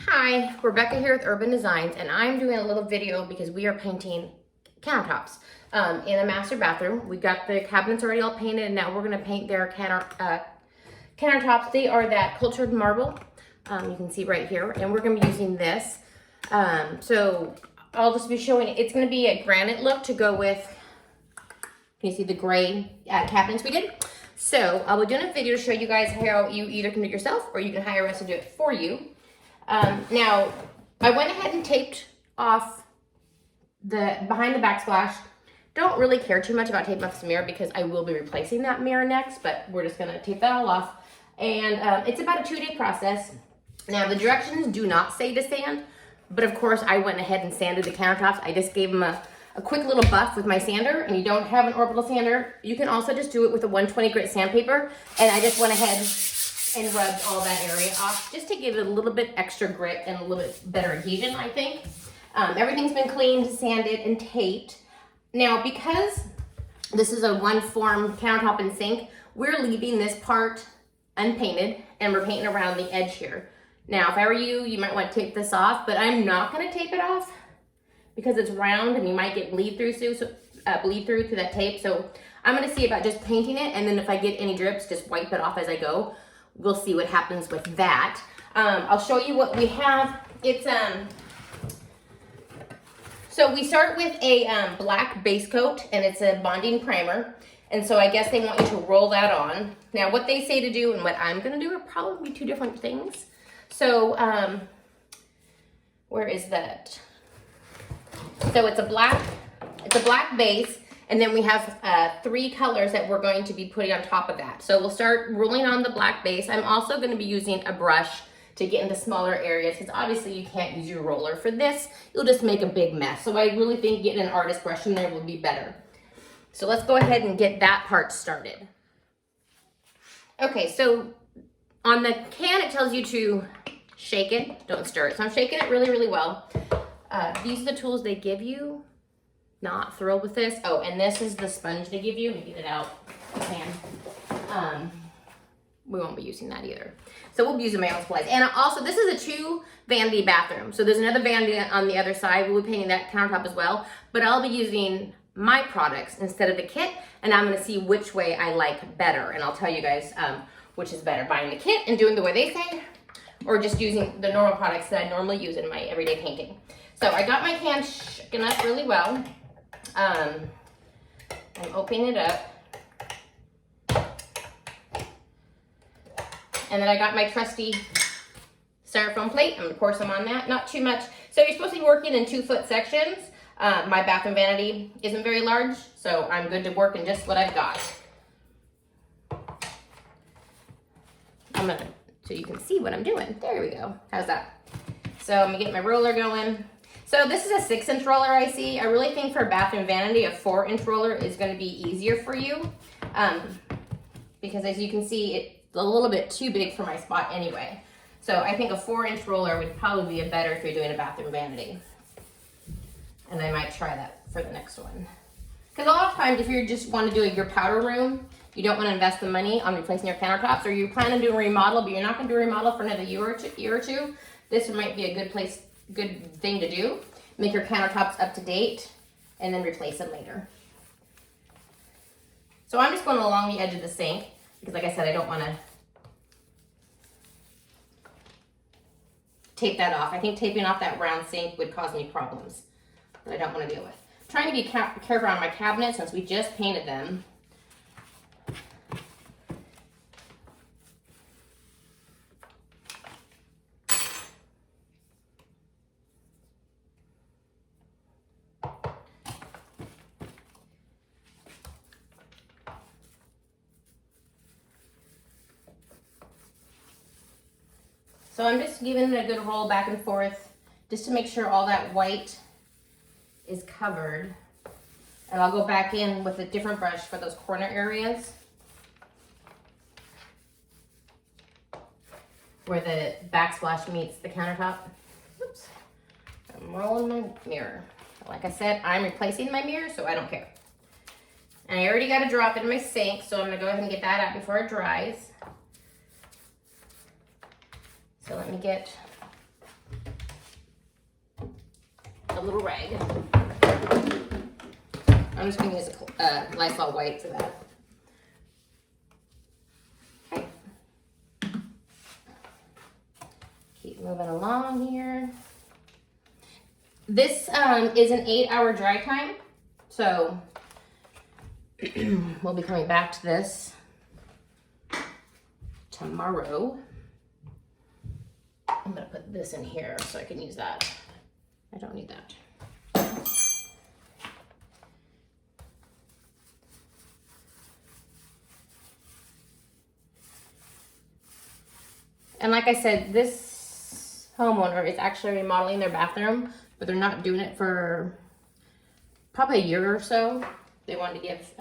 Hi, Rebecca here with Urban Designs, and I'm doing a little video because we are painting countertops in a master bathroom. We got the cabinets already all painted, and now we're going to paint their countertops. They are that cultured marble. You can see right here, and we're going to be using this. So I'll just be showing, it's going to be a granite look to go with, can you see the gray cabinets we did? So I'll be doing a video to show you guys how you either can do it yourself or you can hire us to do it for you. Now, I went ahead and taped off the behind the backsplash. Don't really care too much about taping off this mirror because I will be replacing that mirror next, but we're just gonna tape that all off. And it's about a 2-day process. Now, the directions do not say to sand, but of course I went ahead and sanded the countertops. I just gave them a quick little buff with my sander, and you don't have an orbital sander, you can also just do it with a 120 grit sandpaper. And I just went ahead and rubbed all that area off just to give it a little bit extra grit and a little bit better adhesion, I think. Everything's been cleaned, sanded, and taped. Now, because this is a one-form countertop and sink, we're leaving this part unpainted, and we're painting around the edge here. Now, if I were you, you might want to tape this off, but I'm not going to tape it off because it's round and you might get bleed through to that tape. So I'm going to see about just painting it, and then if I get any drips, just wipe it off as I go. We'll see what happens with that. I'll show you what we have. It's so we start with a black base coat, and it's a bonding primer. And so I guess they want you to roll that on. Now, what they say to do and what I'm gonna do are probably two different things. So where is that? So it's a black base. And then we have 3 colors that we're going to be putting on top of that. So we'll start rolling on the black base. I'm also going to be using a brush to get into smaller areas because obviously you can't use your roller for this. You'll just make a big mess. So I really think getting an artist brush in there will be better. So let's go ahead and get that part started. Okay, so on the can it tells you to shake it, don't stir it. So I'm shaking it really, really well. These are the tools they give you. Not thrilled with this. Oh, and this is the sponge they give you. Let me get it out. We won't be using that either. So we'll be using my own supplies. And also, this is a 2 vanity bathroom. So there's another vanity on the other side. We'll be painting that countertop as well. But I'll be using my products instead of the kit. And I'm going to see which way I like better. And I'll tell you guys which is better. Buying the kit and doing the way they say, or just using the normal products that I normally use in my everyday painting. So I got my can shaken up really well. I'm opening it up. And then I got my trusty styrofoam plate. I'm gonna pour some on that, not too much. So you're supposed to be working in 2-foot sections. My bathroom vanity isn't very large, so I'm good to work in just what I've got. So you can see what I'm doing. There we go. How's that? So I'm gonna get my roller going. So this is a 6-inch roller I see. I really think for a bathroom vanity, a 4-inch roller is going to be easier for you. Because as you can see, it's a little bit too big for my spot anyway. So I think a 4-inch roller would probably be better if you're doing a bathroom vanity. And I might try that for the next one. Because a lot of times if you just want to do your powder room, you don't want to invest the money on replacing your countertops, or you plan to do a remodel, but you're not going to do a remodel for another year or two, this might be a good thing to do. Make your countertops up to date and then replace them later. So I'm just going along the edge of the sink because like I said, I don't want to tape that off. I think taping off that round sink would cause me problems that I don't want to deal with. I'm trying to be careful on my cabinets since we just painted them. So I'm just giving it a good roll back and forth just to make sure all that white is covered. And I'll go back in with a different brush for those corner areas where the backsplash meets the countertop. Oops. I'm rolling my mirror. Like I said, I'm replacing my mirror, so I don't care. And I already got a drop in my sink, so I'm gonna go ahead and get that out before it dries. So let me get a little rag. I'm just gonna use a Lysol wipe for that. Okay. Keep moving along here. This is an 8-hour dry time, so we'll be coming back to this tomorrow. I'm gonna put this in here so I can use that. I don't need that. And like I said, this homeowner is actually remodeling their bathroom, but they're not doing it for probably a year or so. They wanted to give,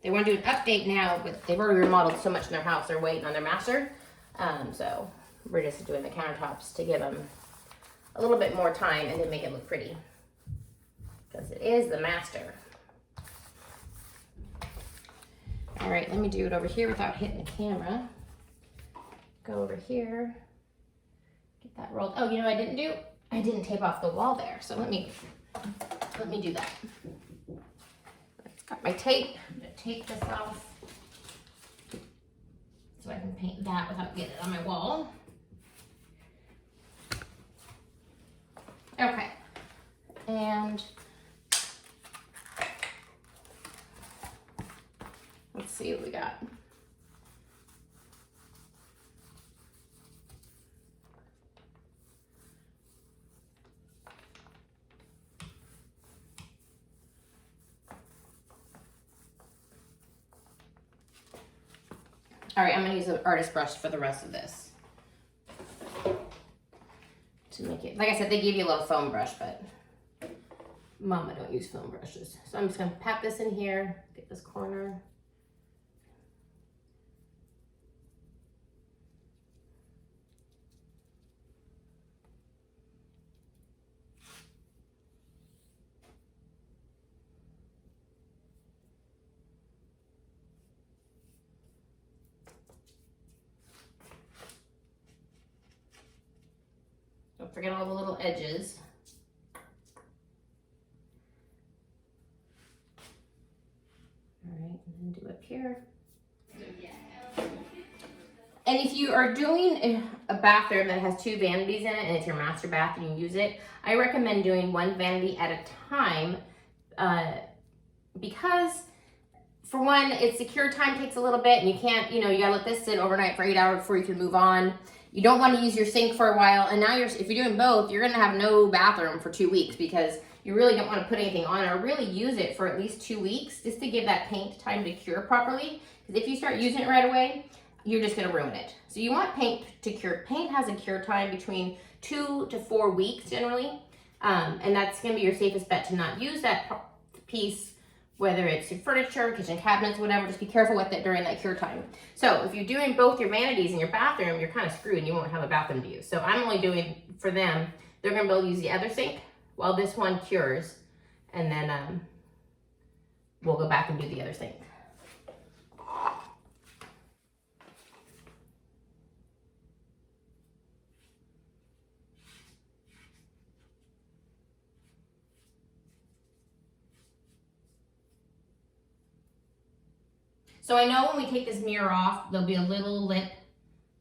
they want to do an update now, but they've already remodeled so much in their house, they're waiting on their master. So we're just doing the countertops to give them a little bit more time and then make it look pretty. Because it is the master. All right, let me do it over here without hitting the camera. Go over here, get that rolled. Oh, you know what I didn't do? I didn't tape off the wall there. So let me do that. I've got my tape. I'm gonna tape this off so I can paint that without getting it on my wall. Okay, and let's see what we got. All right, I'm gonna use an artist brush for the rest of this. To make it, like I said, they give you a little foam brush, but Mama don't use foam brushes. So I'm just gonna pat this in here, get this corner. Don't forget all the little edges. All right, and then do up here. And if you are doing a bathroom that has 2 vanities in it and it's your master bath and you use it, I recommend doing 1 vanity at a time because for one, its secure time takes a little bit and you can't, you gotta let this sit overnight for 8 hours before you can move on. You don't want to use your sink for a while, and now if you're doing both, you're gonna have no bathroom for 2 weeks because you really don't want to put anything on or really use it for at least 2 weeks just to give that paint time to cure properly. Because if you start using it right away, you're just gonna ruin it. So you want paint to cure. Paint has a cure time between 2 to 4 weeks generally, and that's gonna be your safest bet to not use that piece. Whether it's your furniture, kitchen cabinets, whatever, just be careful with it during that cure time. So if you're doing both your vanities in your bathroom, you're kind of screwed and you won't have a bathroom to use. So I'm only doing, for them, they're gonna be able to use the other sink while this one cures. And then we'll go back and do the other sink. So I know when we take this mirror off, there'll be a little lip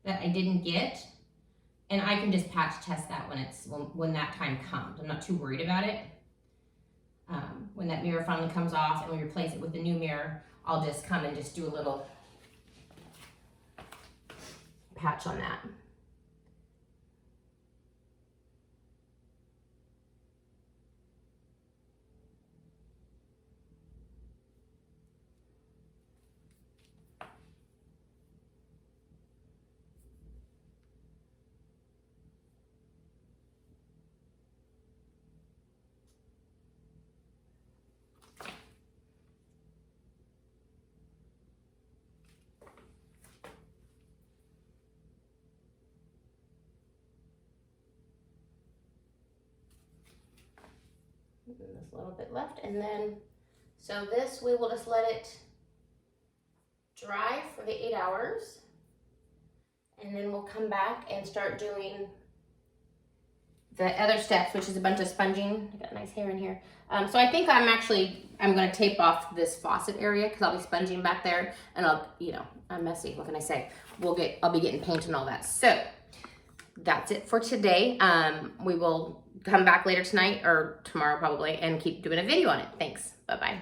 that I didn't get, and I can just patch test that when that time comes. I'm not too worried about it. When that mirror finally comes off and we replace it with the new mirror, I'll just come and just do a little patch on that. And there's a little bit left, and then so this we will just let it dry for the 8 hours, and then we'll come back and start doing the other steps, which is a bunch of sponging. I got nice hair in here. So I think I'm gonna tape off this faucet area because I'll be sponging back there, and I'm messy. What can I say? I'll be getting paint and all that. So that's it for today. We will come back later tonight or tomorrow probably and keep doing a video on it. Thanks. Bye-bye.